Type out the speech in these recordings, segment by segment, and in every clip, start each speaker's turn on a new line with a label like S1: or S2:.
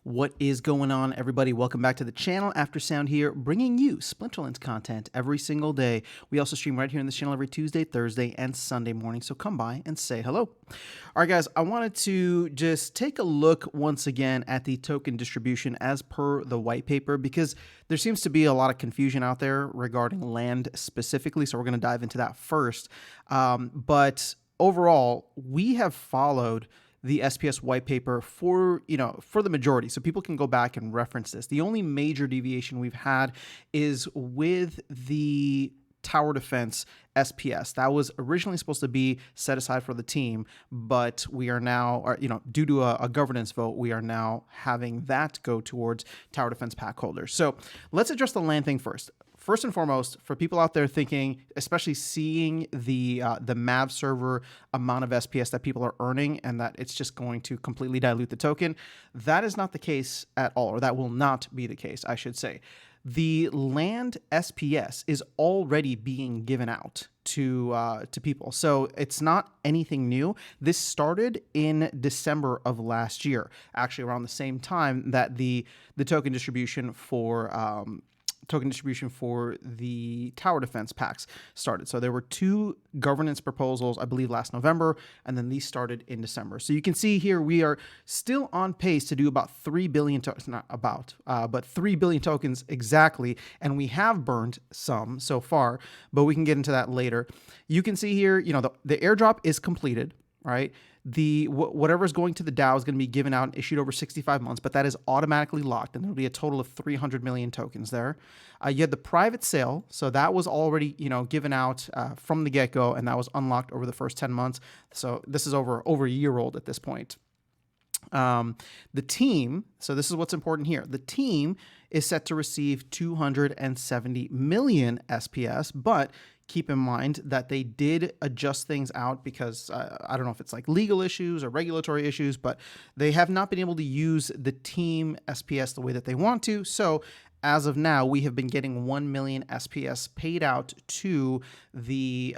S1: What is going on, everybody? Welcome back to the channel. After Sound here, bringing you Splinterlands content every single day. We also stream right here on this channel every Tuesday, Thursday, and Sunday morning, so come by and say hello. All right, guys, I wanted to just take a look once again at the token distribution as per the white paper, because there seems to be a lot of confusion out there regarding land specifically, so we're going to dive into that first. But overall, we have followed the SPS white paper for the majority, so people can go back and reference this. The only major deviation we've had is with the tower defense SPS. That was originally supposed to be set aside for the team, but we are now, due to a governance vote, we are now having that go towards tower defense pack holders. So let's address the land thing first. First and foremost, for people out there thinking, especially seeing the MAV server amount of SPS that people are earning and that it's just going to completely dilute the token, that is not the case at all, or that will not be the case, I should say. The land SPS is already being given out to people, so it's not anything new. This started in December of last year, actually around the same time that the token distribution for the tower defense packs started. So there were two governance proposals, I believe, last November, and then these started in December. So you can see here we are still on pace to do about 3 billion tokens, not about, but 3 billion tokens exactly, and we have burned some so far, but we can get into that later. You can see here, the airdrop is completed, right? Whatever is going to the DAO is going to be given out and issued over 65 months, but that is automatically locked, and there'll be a total of 300 million tokens there. You had the private sale, so that was already given out from the get-go, and that was unlocked over the first 10 months. So this is over a year old at this point. The team, so this is what's important here. The team is set to receive 270 million SPS, but keep in mind that they did adjust things out because I don't know if it's like legal issues or regulatory issues, but they have not been able to use the team SPS the way that they want to. So as of now, we have been getting 1 million SPS paid out to the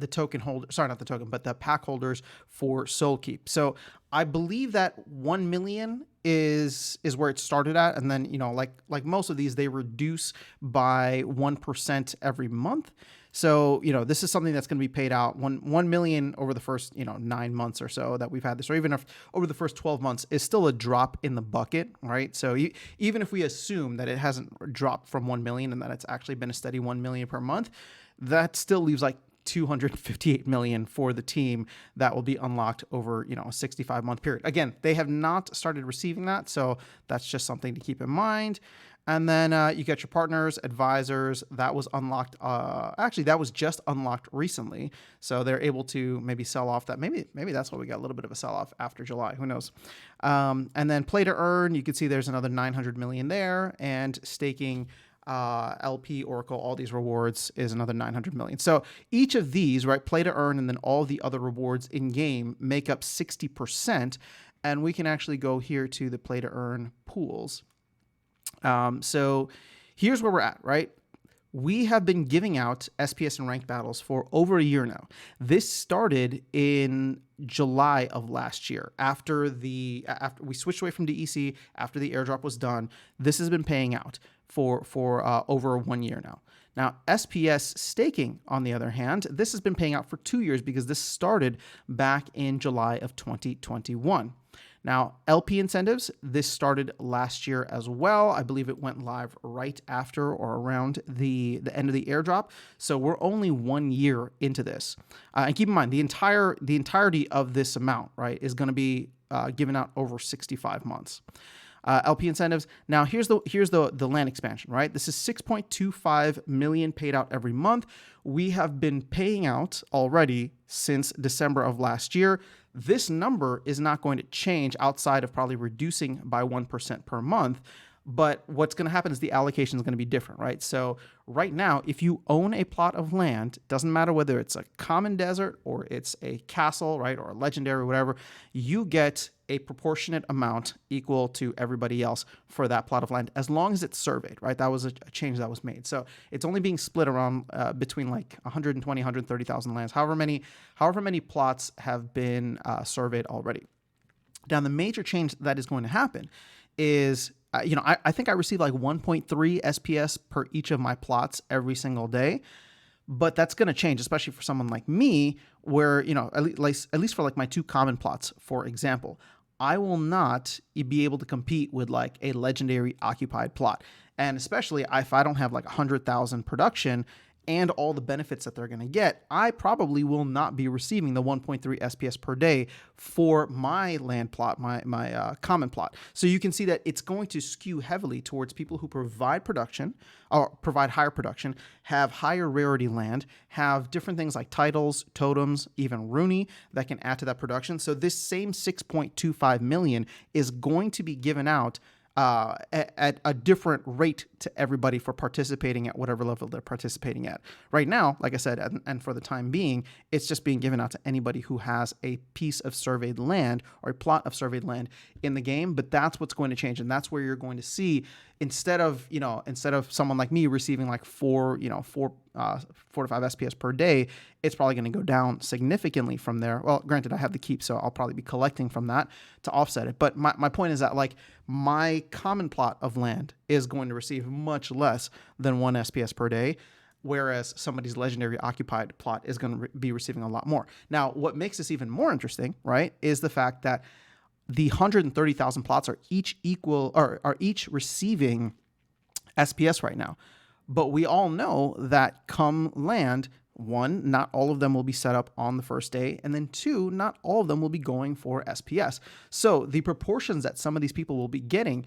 S1: token holder, sorry, not the token, but the pack holders for SolKeep. So I believe that 1 million is where it started at, and then like most of these, they reduce by 1% every month. So, this is something that's going to be paid out 1 million over the first, 9 months or so that we've had this, or even if over the first 12 months is still a drop in the bucket, right? So even if we assume that it hasn't dropped from 1 million and that it's actually been a steady 1 million per month, that still leaves like 258 million for the team that will be unlocked over, a 65-month period. Again, they have not started receiving that, so that's just something to keep in mind. And then you get your partners, advisors. That was unlocked. Actually, that was just unlocked recently. So they're able to maybe sell off that. Maybe that's why we got a little bit of a sell-off after July. Who knows? And then play to earn. You can see there's another 900 million there. And staking, LP, Oracle, all these rewards is another 900 million. So each of these, right, play to earn, and then all the other rewards in game make up 60%. And we can actually go here to the play to earn pools. So here's where we're at, right? We have been giving out SPS and ranked battles for over a year now. This started in July of last year after we switched away from DEC, after the airdrop was done. This has been paying out for over 1 year now. Now, SPS staking, on the other hand, this has been paying out for 2 years because this started back in July of 2021. Now, LP incentives, this started last year as well. I believe it went live right after or around the end of the airdrop. So we're only 1 year into this. And keep in mind, the entirety of this amount, right, is going to be given out over 65 months. LP incentives. Now, here's the land expansion, right? This is 6.25 million paid out every month. We have been paying out already since December of last year. This number is not going to change outside of probably reducing by 1% per month. But what's going to happen is the allocation is going to be different, right? So right now, if you own a plot of land, doesn't matter whether it's a common desert or it's a castle, right, or a legendary, whatever, you get a proportionate amount equal to everybody else for that plot of land, as long as it's surveyed, right? That was a change that was made. So it's only being split around between like 120, 130,000 lands, however many plots have been surveyed already. Now, the major change that is going to happen is, I think I receive like 1.3 SPS per each of my plots every single day. But that's going to change, especially for someone like me, where, at least for like my two common plots, for example, I will not be able to compete with like a legendary occupied plot. And especially if I don't have like 100,000 production and all the benefits that they're going to get, I probably will not be receiving the 1.3 SPS per day for my land plot, my common plot. So you can see that it's going to skew heavily towards people who provide production or provide higher production, have higher rarity land, have different things like titles, totems, even Rooney that can add to that production. So this same 6.25 million is going to be given out at a different rate to everybody for participating at whatever level they're participating at. Right now, like I said, and for the time being, it's just being given out to anybody who has a piece of surveyed land or a plot of surveyed land in the game. But that's what's going to change, and that's where you're going to see, instead of someone like me receiving like 4 to 5 SPS per day, it's probably going to go down significantly from there. Well, granted, I have the keep, so I'll probably be collecting from that to offset it. But my point is that like my common plot of land is going to receive much less than 1 SPS per day, whereas somebody's legendary occupied plot is going to be receiving a lot more. Now, what makes this even more interesting, right, is the fact that the 130,000 plots are each receiving SPS right now. But we all know that come land, 1, not all of them will be set up on the first day, and then 2, not all of them will be going for SPS. So the proportions that some of these people will be getting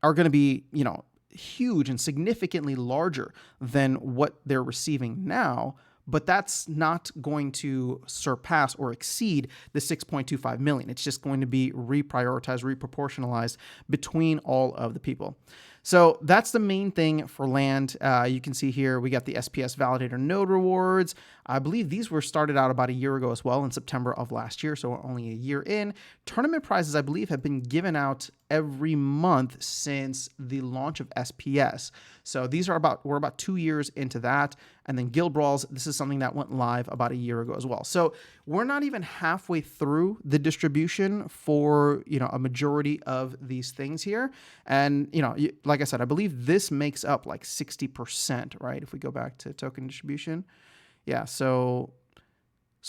S1: are going to be, huge and significantly larger than what they're receiving now. But that's not going to surpass or exceed the 6.25 million. It's just going to be reprioritized, reproportionalized between all of the people. So that's the main thing for land. You can see here we got the SPS Validator Node rewards. I believe these were started out about a year ago as well, in September of last year, so we're only a year in. Tournament prizes, I believe, have been given out every month since the launch of SPS. So we're about 2 years into that. And then Guild Brawls, this is something that went live about a year ago as well. So we're not even halfway through the distribution for, a majority of these things here. And, like I said, I believe this makes up like 60%, right? If we go back to token distribution. Yeah, so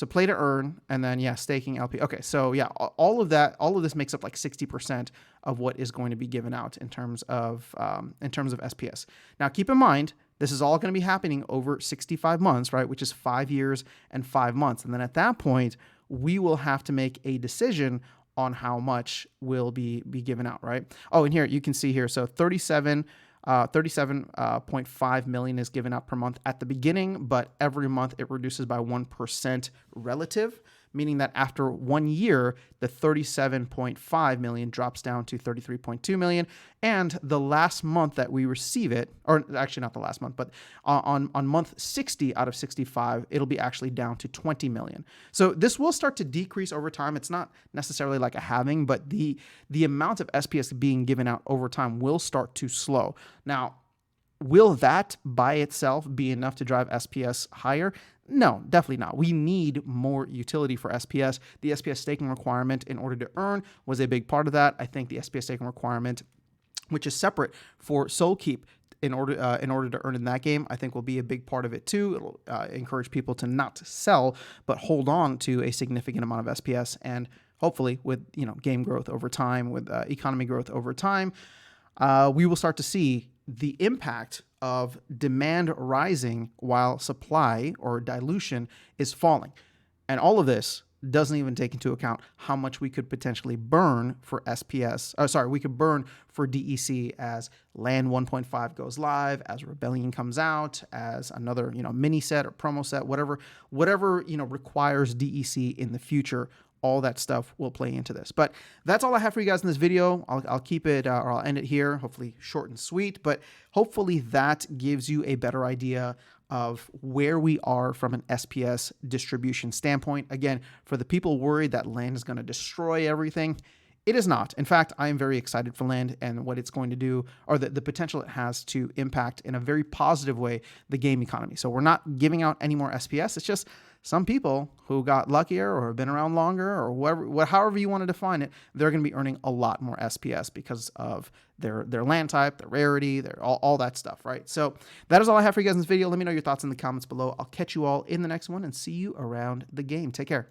S1: play to earn, and then staking LP. Okay, so all of this makes up like 60% of what is going to be given out in terms of SPS. Now, keep in mind, this is all going to be happening over 65 months, right? Which is 5 years and 5 months, and then at that point, we will have to make a decision on how much will be given out, right? Oh, and here you can see here, so 37.5 million is given out per month at the beginning, but every month it reduces by 1% relative, meaning that after 1 year, the 37.5 million drops down to 33.2 million. And the last month that we receive it, or actually not the last month, but on month 60 out of 65, it'll be actually down to 20 million. So this will start to decrease over time. It's not necessarily like a halving, but the amount of SPS being given out over time will start to slow. Now, will that by itself be enough to drive SPS higher? No, definitely not. We need more utility for SPS. The SPS staking requirement in order to earn was a big part of that. I think the SPS staking requirement, which is separate for Soul Keep, in order to earn in that game, I think will be a big part of it too. It'll encourage people to not sell, but hold on to a significant amount of SPS, and hopefully with game growth over time, with economy growth over time, we will start to see the impact of demand rising while supply or dilution is falling. And all of this doesn't even take into account how much we could potentially burn for SPS. We could burn for DEC as Land 1.5 goes live, as Rebellion comes out, as another mini set or promo set, whatever requires DEC in the future. All that stuff will play into this. But that's all I have for you guys in this video. I'll keep it, or I'll end it here, hopefully short and sweet, but hopefully that gives you a better idea of where we are from an SPS distribution standpoint. Again, for the people worried that land is going to destroy everything, it is not. In fact, I am very excited for land and what it's going to do, or the potential it has to impact in a very positive way the game economy. So we're not giving out any more SPS. It's just some people who got luckier or have been around longer or however you want to define it, they're going to be earning a lot more SPS because of their land type, their rarity, their all that stuff, right? So that is all I have for you guys in this video. Let me know your thoughts in the comments below. I'll catch you all in the next one and see you around the game. Take care.